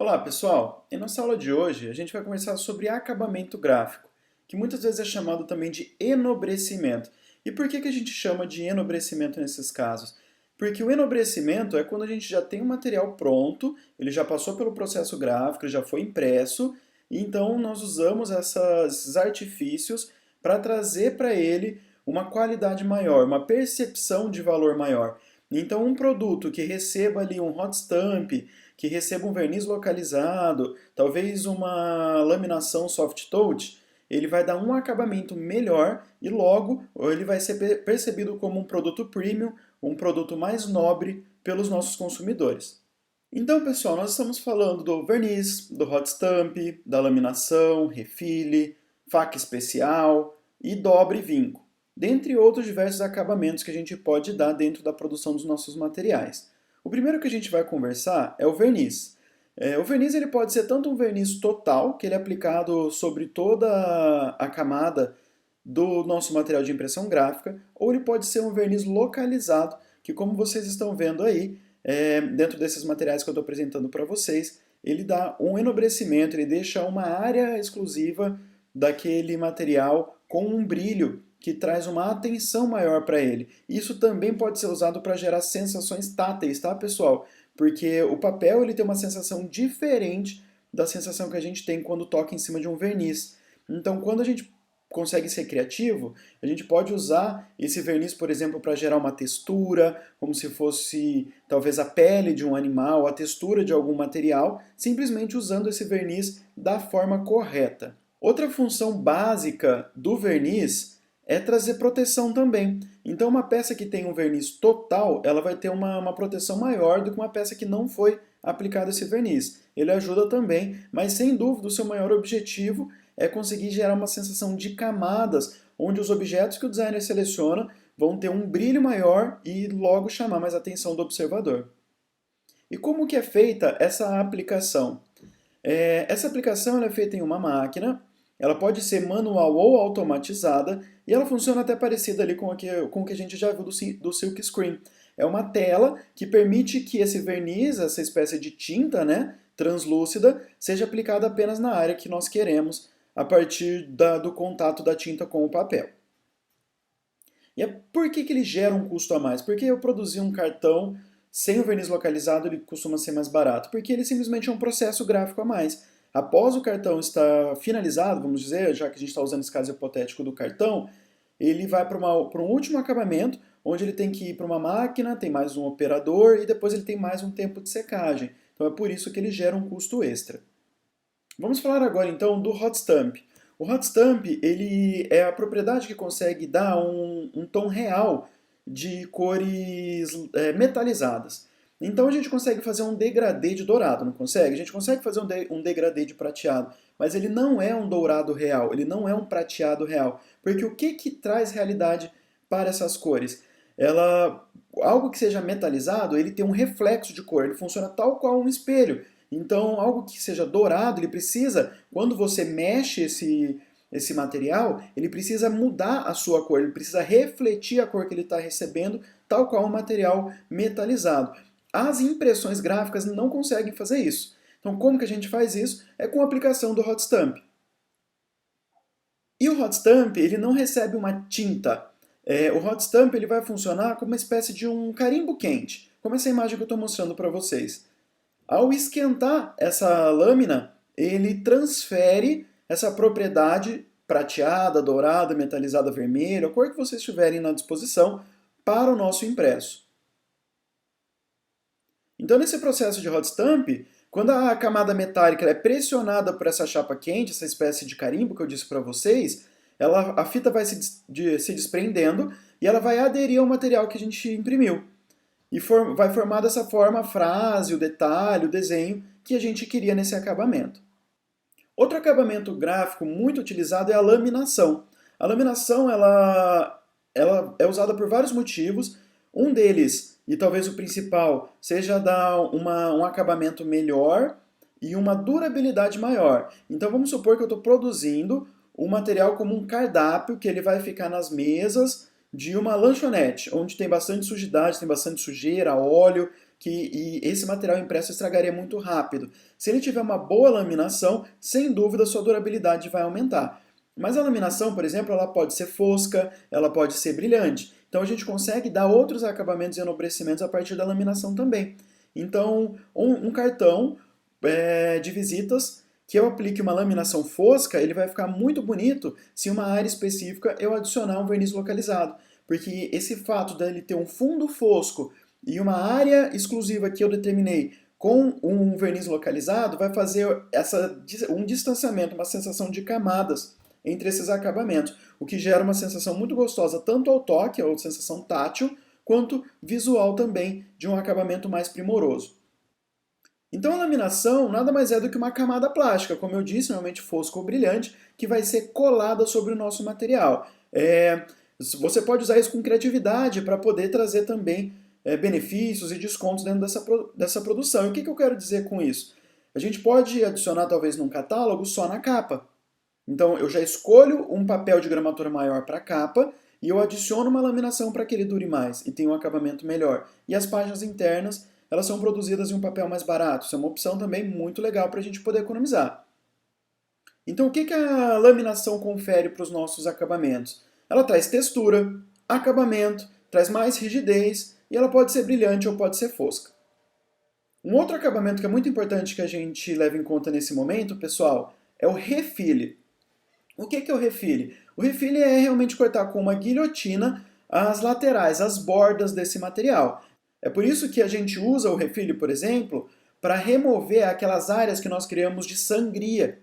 Olá pessoal, em nossa aula de hoje a gente vai conversar sobre acabamento gráfico, que muitas vezes é chamado também de enobrecimento. E por que a gente chama de enobrecimento nesses casos? Porque o enobrecimento é quando a gente já tem o material pronto, ele já passou pelo processo gráfico, ele já foi impresso, e então nós usamos esses artifícios para trazer para ele uma qualidade maior, uma percepção de valor maior. Então um produto que receba ali um hot stamp, que receba um verniz localizado, talvez uma laminação soft touch, ele vai dar um acabamento melhor e logo ele vai ser percebido como um produto premium, um produto mais nobre pelos nossos consumidores. Então, pessoal, nós estamos falando do verniz, do hot stamp, da laminação, refile, faca especial e dobre e vinco, dentre outros diversos acabamentos que a gente pode dar dentro da produção dos nossos materiais. O primeiro que a gente vai conversar é o verniz. O verniz ele pode ser tanto um verniz total, que ele é aplicado sobre toda a camada do nosso material de impressão gráfica, ou ele pode ser um verniz localizado, que como vocês estão vendo aí, dentro desses materiais que eu estou apresentando para vocês, ele dá um enobrecimento, ele deixa uma área exclusiva daquele material com um brilho que traz uma atenção maior para ele. Isso também pode ser usado para gerar sensações táteis, tá, pessoal? Porque o papel ele tem uma sensação diferente da sensação que a gente tem quando toca em cima de um verniz. Então, quando a gente consegue ser criativo, a gente pode usar esse verniz, por exemplo, para gerar uma textura, como se fosse talvez a pele de um animal, a textura de algum material, simplesmente usando esse verniz da forma correta. Outra função básica do verniz é trazer proteção também. Então, uma peça que tem um verniz total, ela vai ter uma proteção maior do que uma peça que não foi aplicado esse verniz. Ele ajuda também, mas sem dúvida o seu maior objetivo é conseguir gerar uma sensação de camadas, onde os objetos que o designer seleciona vão ter um brilho maior e logo chamar mais a atenção do observador. E como que é feita essa aplicação? Essa aplicação ela é feita em uma máquina, ela pode ser manual ou automatizada, e ela funciona até parecida ali com o que a gente já viu do Silk Screen. É uma tela que permite que esse verniz, essa espécie de tinta, né, translúcida, seja aplicada apenas na área que nós queremos, a partir do contato da tinta com o papel. E por que ele gera um custo a mais? Porque eu produzir um cartão sem o verniz localizado ele costuma ser mais barato, porque ele simplesmente é um processo gráfico a mais. Após o cartão estar finalizado, vamos dizer, já que a gente está usando esse caso hipotético do cartão, ele vai para um último acabamento, onde ele tem que ir para uma máquina, tem mais um operador e depois ele tem mais um tempo de secagem. Então é por isso que ele gera um custo extra. Vamos falar agora então do hot stamp. O hot stamp ele é a propriedade que consegue dar um tom real de cores metalizadas. Então a gente consegue fazer um degradê de dourado, não consegue? A gente consegue fazer um degradê de prateado, mas ele não é um dourado real, ele não é um prateado real. Porque o que traz realidade para essas cores? Algo que seja metalizado, ele tem um reflexo de cor, ele funciona tal qual um espelho. Então, algo que seja dourado, ele precisa, quando você mexe esse material, ele precisa mudar a sua cor, ele precisa refletir a cor que ele está recebendo, tal qual um material metalizado. As impressões gráficas não conseguem fazer isso. Então, como que a gente faz isso? É com a aplicação do hot stamp. E o hot stamp, ele não recebe uma tinta. O hot stamp ele vai funcionar como uma espécie de um carimbo quente, como essa imagem que eu estou mostrando para vocês. Ao esquentar essa lâmina, ele transfere essa propriedade prateada, dourada, metalizada, vermelha, a cor que vocês tiverem na disposição, para o nosso impresso. Então, nesse processo de hot stamp, quando a camada metálica é pressionada por essa chapa quente, essa espécie de carimbo que eu disse para vocês, a fita vai se desprendendo e ela vai aderir ao material que a gente imprimiu. E vai formar dessa forma a frase, o detalhe, o desenho que a gente queria nesse acabamento. Outro acabamento gráfico muito utilizado é a laminação. A laminação ela é usada por vários motivos. Um deles, e talvez o principal, seja dar um acabamento melhor e uma durabilidade maior. Então vamos supor que eu estou produzindo um material como um cardápio que ele vai ficar nas mesas de uma lanchonete, onde tem bastante sujidade, tem bastante sujeira, óleo, e esse material impresso estragaria muito rápido. Se ele tiver uma boa laminação, sem dúvida sua durabilidade vai aumentar. Mas a laminação, por exemplo, ela pode ser fosca, ela pode ser brilhante. Então a gente consegue dar outros acabamentos e enobrecimentos a partir da laminação também. Então, um cartão de visitas que eu aplique uma laminação fosca, ele vai ficar muito bonito se em uma área específica eu adicionar um verniz localizado. Porque esse fato dele ter um fundo fosco e uma área exclusiva que eu determinei com um verniz localizado vai fazer um distanciamento, uma sensação de camadas entre esses acabamentos, o que gera uma sensação muito gostosa tanto ao toque, ou sensação tátil, quanto visual também de um acabamento mais primoroso. Então a laminação nada mais é do que uma camada plástica, como eu disse, normalmente fosca ou brilhante, que vai ser colada sobre o nosso material. Você pode usar isso com criatividade para poder trazer também benefícios e descontos dentro dessa produção. E o que eu quero dizer com isso? A gente pode adicionar talvez num catálogo só na capa. Então eu já escolho um papel de gramatura maior para a capa e eu adiciono uma laminação para que ele dure mais e tenha um acabamento melhor. E as páginas internas, elas são produzidas em um papel mais barato. Isso é uma opção também muito legal para a gente poder economizar. Então o que a laminação confere para os nossos acabamentos? Ela traz textura, acabamento, traz mais rigidez e ela pode ser brilhante ou pode ser fosca. Um outro acabamento que é muito importante que a gente leva em conta nesse momento, pessoal, é o refile. O que é o refile? O refile é realmente cortar com uma guilhotina as laterais, as bordas desse material. É por isso que a gente usa o refile, por exemplo, para remover aquelas áreas que nós criamos de sangria.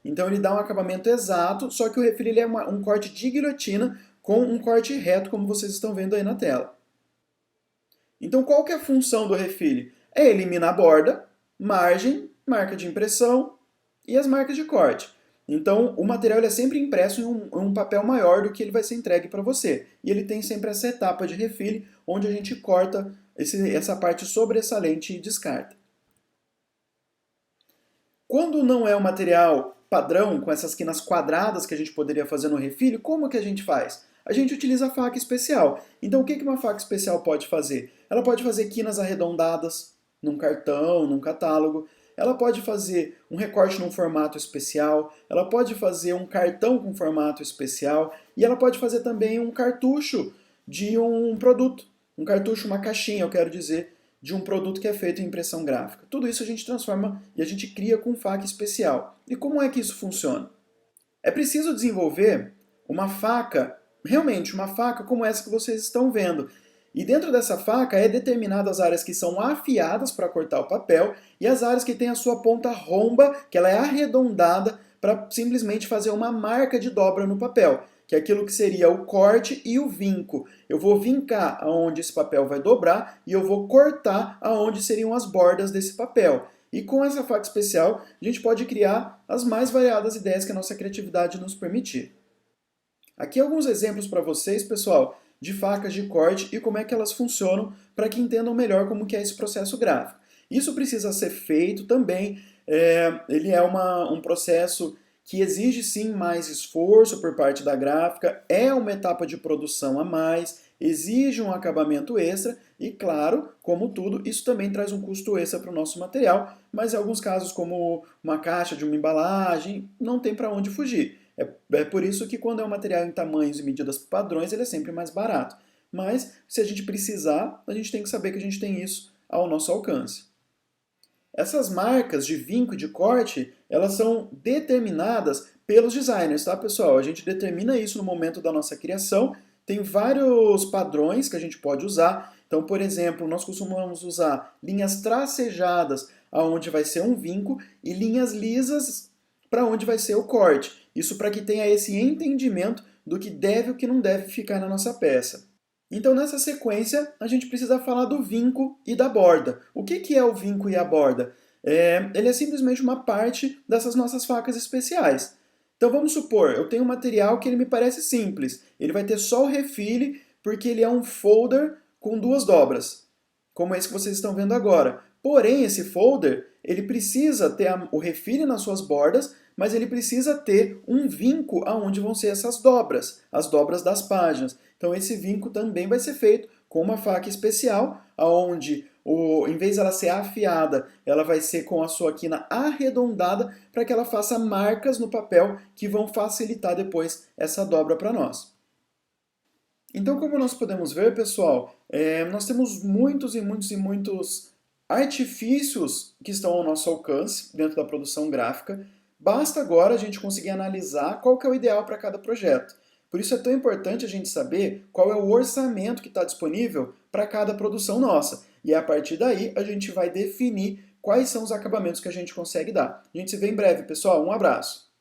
Então ele dá um acabamento exato, só que o refile ele é um corte de guilhotina com um corte reto, como vocês estão vendo aí na tela. Então qual que é a função do refile? É eliminar a borda, margem, marca de impressão e as marcas de corte. Então, o material é sempre impresso em um papel maior do que ele vai ser entregue para você. E ele tem sempre essa etapa de refile, onde a gente corta essa parte sobressalente e descarta. Quando não é um material padrão, com essas quinas quadradas que a gente poderia fazer no refile, como que a gente faz? A gente utiliza a faca especial. Então, o que uma faca especial pode fazer? Ela pode fazer quinas arredondadas num cartão, num catálogo. Ela pode fazer um recorte num formato especial, ela pode fazer um cartão com formato especial e ela pode fazer também um cartucho de um produto. Um cartucho, uma caixinha, eu quero dizer, de um produto que é feito em impressão gráfica. Tudo isso a gente transforma e a gente cria com faca especial. E como é que isso funciona? É preciso desenvolver uma faca, realmente uma faca como essa que vocês estão vendo. E dentro dessa faca é determinado as áreas que são afiadas para cortar o papel e as áreas que têm a sua ponta romba, que ela é arredondada para simplesmente fazer uma marca de dobra no papel, que é aquilo que seria o corte e o vinco. Eu vou vincar aonde esse papel vai dobrar e eu vou cortar aonde seriam as bordas desse papel. E com essa faca especial, a gente pode criar as mais variadas ideias que a nossa criatividade nos permitir. Aqui alguns exemplos para vocês, pessoal, de facas de corte e como é que elas funcionam para que entendam melhor como que é esse processo gráfico. Isso precisa ser feito também, ele é um processo que exige sim mais esforço por parte da gráfica, é uma etapa de produção a mais, exige um acabamento extra e, claro, como tudo, isso também traz um custo extra para o nosso material, mas em alguns casos, como uma caixa de uma embalagem, não tem para onde fugir. É por isso que quando é um material em tamanhos e medidas padrões, ele é sempre mais barato. Mas, se a gente precisar, a gente tem que saber que a gente tem isso ao nosso alcance. Essas marcas de vinco e de corte, elas são determinadas pelos designers, tá, pessoal? A gente determina isso no momento da nossa criação. Tem vários padrões que a gente pode usar. Então, por exemplo, nós costumamos usar linhas tracejadas, aonde vai ser um vinco, e linhas lisas para onde vai ser o corte. Isso para que tenha esse entendimento do que deve e o que não deve ficar na nossa peça. Então, nessa sequência, a gente precisa falar do vinco e da borda. O que é o vinco e a borda? Ele é simplesmente uma parte dessas nossas facas especiais. Então, vamos supor, eu tenho um material que ele me parece simples. Ele vai ter só o refile, porque ele é um folder com duas dobras, como esse que vocês estão vendo agora. Porém, esse folder, ele precisa ter o refile nas suas bordas, mas ele precisa ter um vinco aonde vão ser essas dobras, as dobras das páginas. Então esse vinco também vai ser feito com uma faca especial, aonde em vez dela ser afiada, ela vai ser com a sua quina arredondada para que ela faça marcas no papel que vão facilitar depois essa dobra para nós. Então, como nós podemos ver, pessoal, nós temos muitos artifícios que estão ao nosso alcance dentro da produção gráfica. Basta agora a gente conseguir analisar qual que é o ideal para cada projeto. Por isso é tão importante a gente saber qual é o orçamento que está disponível para cada produção nossa. E a partir daí a gente vai definir quais são os acabamentos que a gente consegue dar. A gente se vê em breve, pessoal. Um abraço!